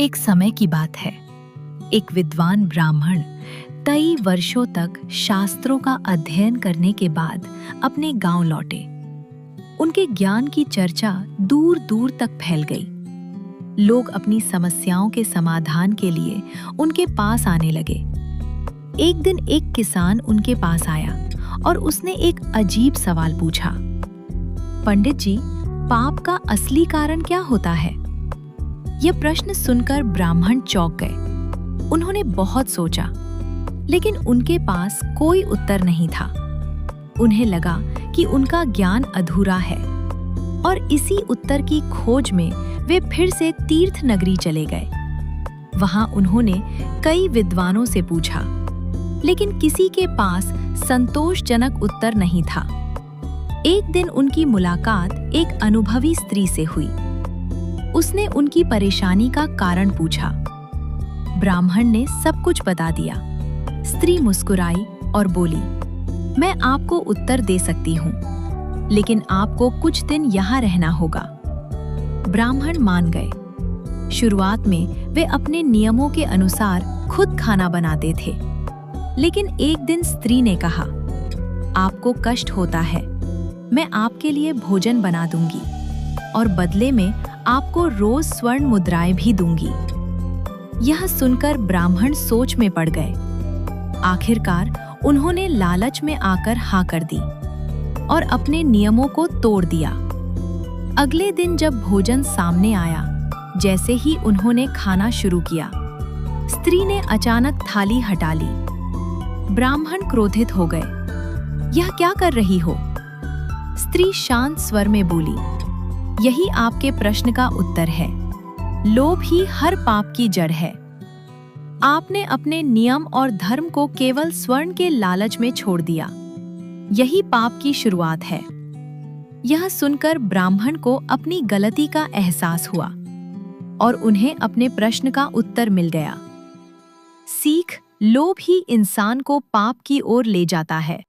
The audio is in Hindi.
एक समय की बात है। एक विद्वान ब्राह्मण कई वर्षों तक शास्त्रों का अध्ययन करने के बाद अपने गांव लौटे। उनके ज्ञान की चर्चा दूर दूर तक फैल गई। लोग अपनी समस्याओं के समाधान के लिए उनके पास आने लगे। एक दिन एक किसान उनके पास आया और उसने एक अजीब सवाल पूछा। पंडित जी, पाप का असली कारण क्या होता है? यह प्रश्न सुनकर ब्राह्मण चौंक गए। उन्होंने बहुत सोचा, लेकिन उनके पास कोई उत्तर नहीं था। उन्हें लगा कि उनका ज्ञान अधूरा है और इसी उत्तर की खोज में वे फिर से तीर्थ नगरी चले गए। वहां उन्होंने कई विद्वानों से पूछा, लेकिन किसी के पास संतोषजनक उत्तर नहीं था। एक दिन उनकी मुलाकात एक अनुभवी स्त्री से हुई। उसने उनकी परेशानी का कारण पूछा। ब्राह्मण ने सब कुछ बता दिया। स्त्री मुस्कुराई और बोली, मैं आपको उत्तर दे सकती हूँ, लेकिन आपको कुछ दिन यहाँ रहना होगा। ब्राह्मण मान गए। शुरुआत में वे अपने नियमों के अनुसार खुद खाना बनाते थे, लेकिन एक दिन स्त्री ने कहा, आपको कष्ट होता है, मैं आपके लिए भोजन बना दूंगी और बदले में आपको रोज स्वर्ण मुद्राएं भी दूंगी। यह सुनकर ब्राह्मण सोच में पड़ गए। आखिरकार उन्होंने लालच में आकर हाँ कर दी और अपने नियमों को तोड़ दिया। अगले दिन जब भोजन सामने आया, जैसे ही उन्होंने खाना शुरू किया, स्त्री ने अचानक थाली हटा ली। ब्राह्मण क्रोधित हो गए। यह क्या कर रही हो? स्त्री शांत स्वर में बोली, यही आपके प्रश्न का उत्तर है। लोभ ही हर पाप की जड़ है। आपने अपने नियम और धर्म को केवल स्वर्ण के लालच में छोड़ दिया। यही पाप की शुरुआत है। यह सुनकर ब्राह्मण को अपनी गलती का एहसास हुआ और उन्हें अपने प्रश्न का उत्तर मिल गया। सीख, लोभ ही इंसान को पाप की ओर ले जाता है।